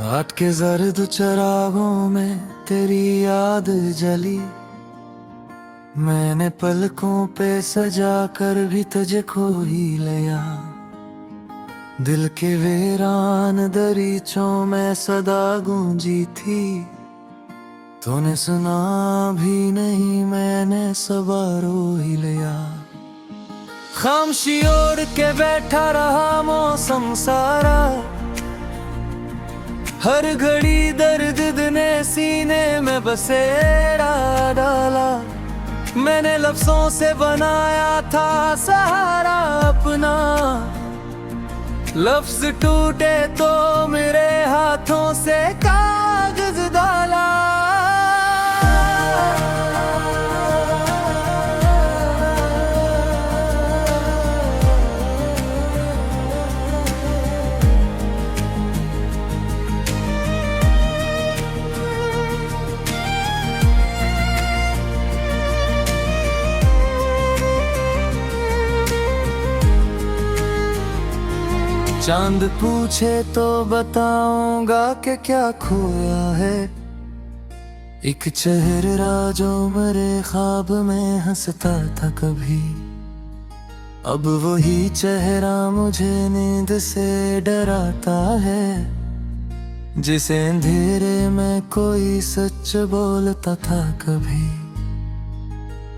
रात के जर्द चरागों में तेरी याद जली, मैंने पलकों पे सजा कर भी तुझे खो ही लिया। दिल के वीरान दरीचों में सदा गूंजी थी, तूने सुना भी नहीं, मैंने सबा रो ही लिया। खामोशी ओढ़ के बैठा रहा मौसम सारा, हर घड़ी दर्द ने सीने में बसेरा डाला। मैंने लफ्जों से बनाया था सहारा अपना, लफ्ज टूटे तो मेरे हाथों से कागज डाला। चांद पूछे तो बताऊंगा कि क्या खोया है, एक चेहरा जो मेरे ख्वाब में हंसता था कभी। अब वही चेहरा मुझे नींद से डराता है, जिसे अंधेरे में कोई सच बोलता था कभी।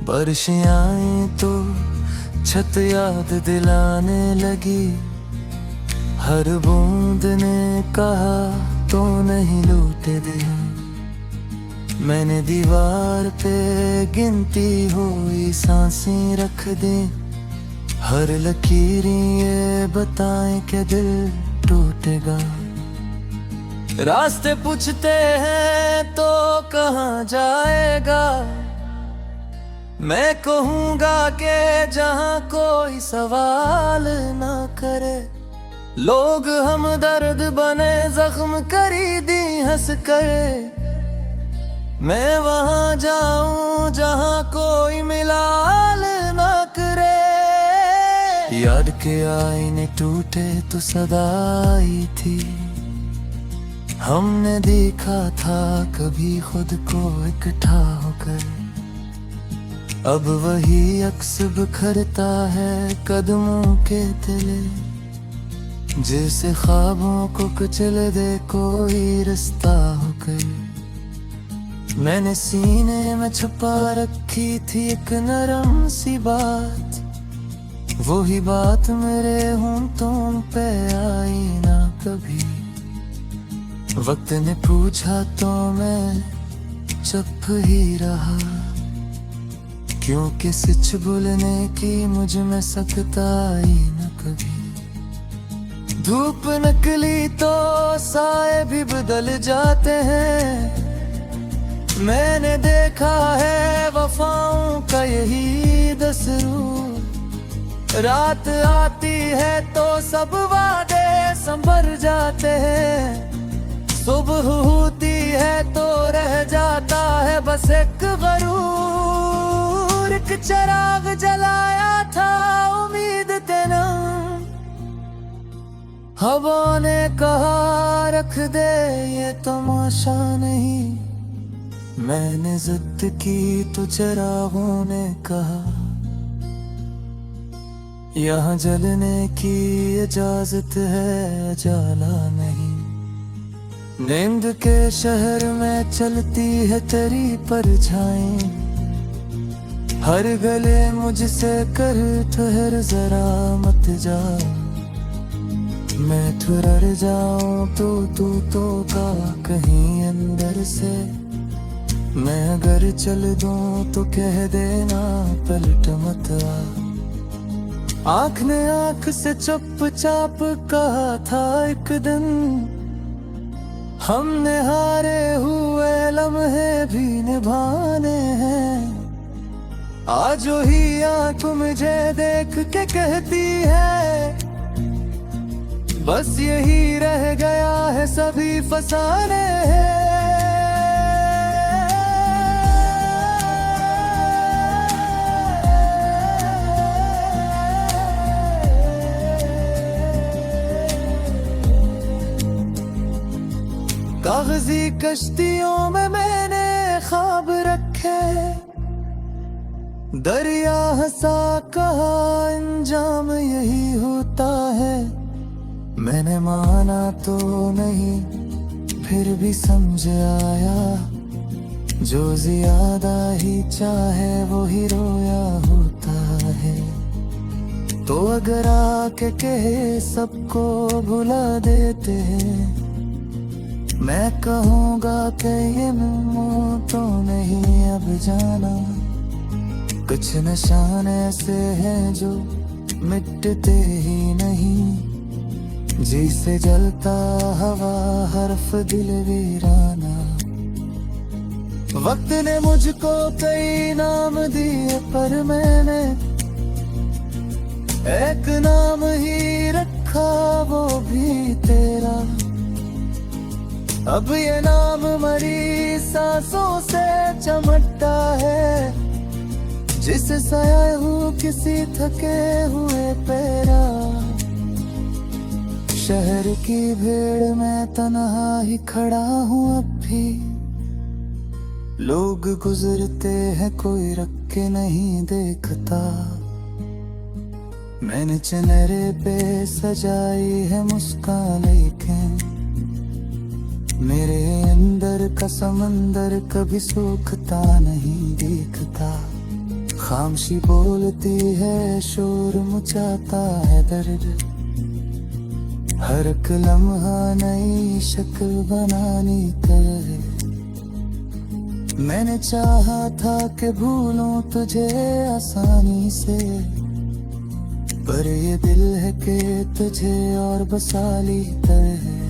बारिशें आई तो छत याद दिलाने लगी, हर बूंद ने कहा तो नहीं लौटे दे। मैंने दीवार पे गिनती हुई सांसें रख दी, हर लकीरें ये बताएं कि दिल टूटेगा। रास्ते पूछते हैं तो कहाँ जाएगा, मैं कहूँगा कि जहाँ कोई सवाल ना करे। लोग हम दर्द बने जख्म खरीदी हंस कर, मैं वहां जाऊं जहां कोई मिलाल ना करे। याद के आईने टूटे तो सदा आई थी, हमने देखा था कभी खुद को इकट्ठा होकर। अब वही अक्स बिखरता है कदमों के तले, जैसे ख्वाबों को कुचल दे कोई रास्ता होकर। मैंने सीने में छुपा रखी थी एक नरम सी बात, वही बात मेरे होंठों पे आई ना कभी। वक्त ने पूछा तो मैं चुप ही रहा, क्योंकि सच बोलने की मुझ में सख्ताई न कभी। धूप निकली तो साए भी बदल जाते हैं, मैंने देखा है वफाओं का यही दस्तूर। रात आती है तो सब वादे संभर जाते हैं, सुबह होती है तो रह जाता है बस एक गरूर। एक चिराग जलाया था उम्मीद तेना, हवा ने कहा रख दे ये तमाशा नहीं। मैंने जिद की तो चिरागों ने कहा यहाँ जलने की इजाजत है, जाला नहीं। नींद के शहर में चलती है तेरी परछाई, हर गले मुझसे कर ठहर जरा मत जा। मैं ठुर जाऊं तो तू का कहीं अंदर से, मैं अगर चल दूं तो कह देना पलट मत आ। आँख ने आँख से चुपचाप कहा था एक दिन, हमने हारे हुए लम्हे भी निभाने हैं। आज ही आँख मुझे देख के कहती है बस यही रह गया है सभी फसाने हैं। कश्तियों में मैंने ख्वाब रखे, दरिया हंसा कहा अंजाम यही होता है। मैंने माना तो नहीं फिर भी समझ आया, जो ज्यादा ही चाहे वो ही रोया होता है। तो अगर आके कहे सबको भुला देते हैं, मैं कहूँगा कि ये मुँह तो नहीं अब जाना। कुछ निशान ऐसे हैं जो मिटते ही नहीं, जिसे जलता हवा हर्फ दिल वीराना। वक्त ने मुझको कई नाम दिए पर मैंने एक नाम ही रखा, वो भी तेरा। अब ये नाम मरी सांसों से चमकता है, जिसे साया हूँ किसी थके हुए पैरा। शहर की भीड़ में तन्हा ही खड़ा हूँ अब भी, लोग गुजरते हैं कोई रख के नहीं देखता। मैंने चेहरे पे सजाई है मुस्कान, लेकिन मेरे अंदर का समंदर कभी सूखता नहीं दिखता। खामोशी बोलती है, शोर मचाता है दर्द, हर एक लम्हा नई शक्ल बनानी तरह। मैंने चाहा था कि भूलूं तुझे आसानी से, पर ये दिल है कि तुझे और बसा ली तरह।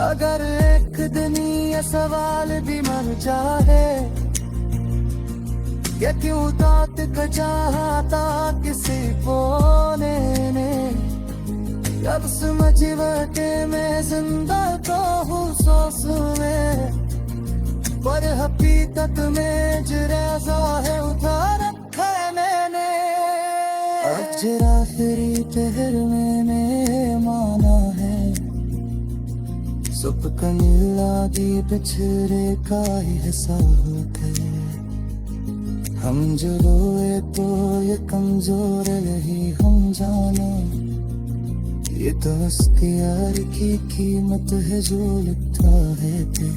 अगर एक दिन ये सवाल भी मर जाए कि क्यों दांत कचाता किसी कोने ने, अब समझ के मैं जिंदा तो हूँ सांस में, पर हकीकत में जराजा है उठा रखा है मैंने। अब जरा फिरी पहर मैंने माना है, सुबह कनीला दी बिछड़े का ही हिसाब है। हम जो रोए तो ये कमजोर नहीं हम जाना, ये तो उसकी यार की कीमत है जो लिखता है दिल।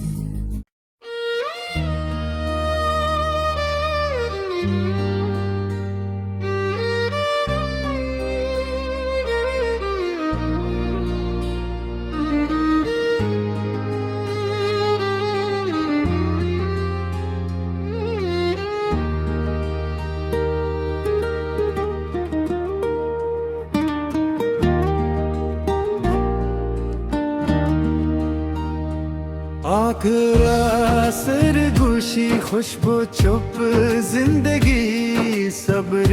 आखिर सरगोशी खुशबू चुप जिंदगी, सब्र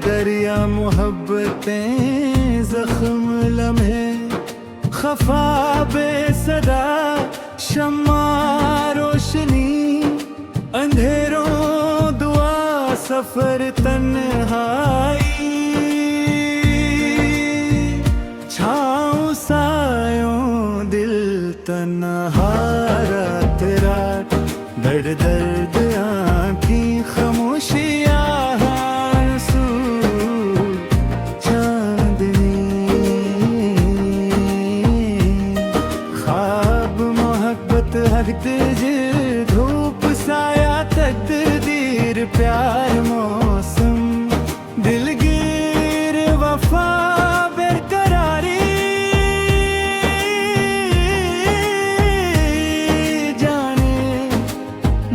दरिया मोहब्बतें जख्म लम्हे, खफा बेसदा शम्मा रोशनी, अंधेरों दुआ सफर तन्हाई, छाँव सायों दिल तन्हा रात रात, दर्द दर्द आँखें खामोशियाँ आंसू चांदनी, ख्वाब मोहब्बत हक तुझे धूप साया तकदीर प्यार मौसम दिलगीर वफा बेकरारी,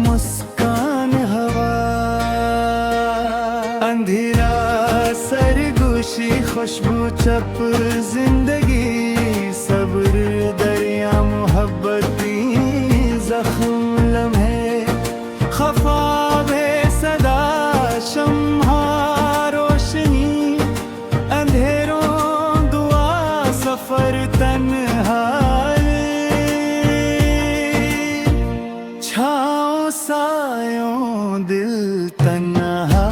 मुस्कान हवा अंधेरा सरगोशी खुशबू चप जिंदगी, सब्र दरिया मोहब्बती जख्म लम्हे, खफा बेसदा शम्हा रोशनी, अंधेरों दुआ सफर तन्हाई, छाँव सायों दिल तन्हा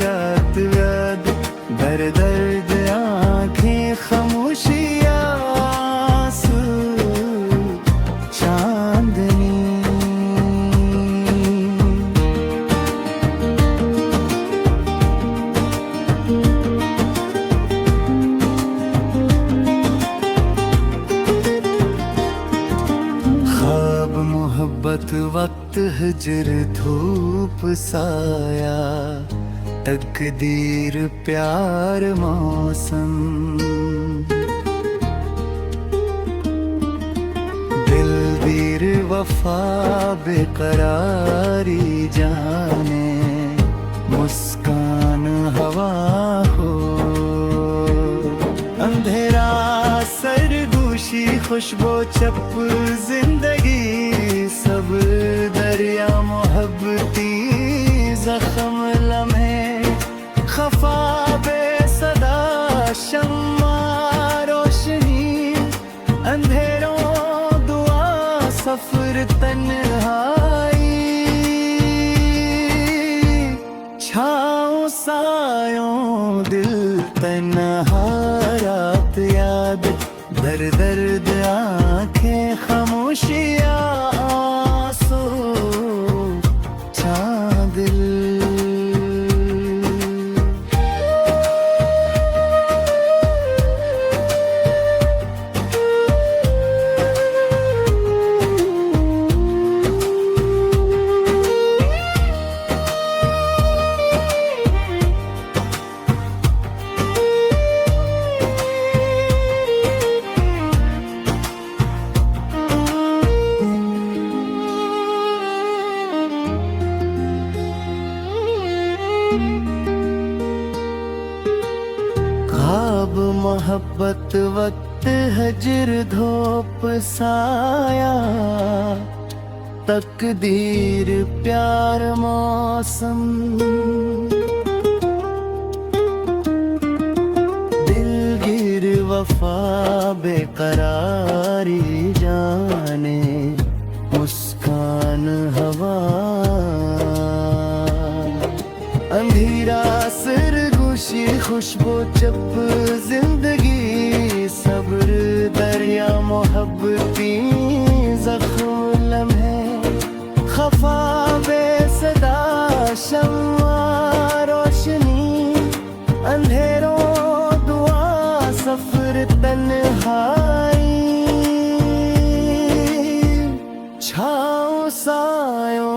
रात याद, दर्द दर्द आँखें खामोशियाँ आंसू चांद। मोहब्बत वक्त हिजर धूप साया, तकदीर प्यार मौसम। दिलगीर वफा बेकरारी जाने, मुस्कान हवा हो। अंधेरा सरगोशी खुशबू चप जिंदगी, सब दरिया मोहब्बती जख्म लम्हे। खफा बेसदा शम्मा रोशनी, अंधेरों दुआ सफर तन्हाई। छाँव सायों दिल तन्हा रात याद, दर दर्द आंखें खामोशियाँ आंसू छा दिल। ख्वाब मोहब्बत वक्त हजर धूप साया, तकदीर प्यार मौसम। दिलगीर वफा बेकरारी जाने, मुस्कान हवा। अंधेरा सरगोशी खुशबू चप जिंदगी, सब्र दरिया मोहब्बती जख्म लम्हे। खफा बेसदा शम्मा रोशनी, अंधेरों दुआ सफर तन्हाई। छाँव सायों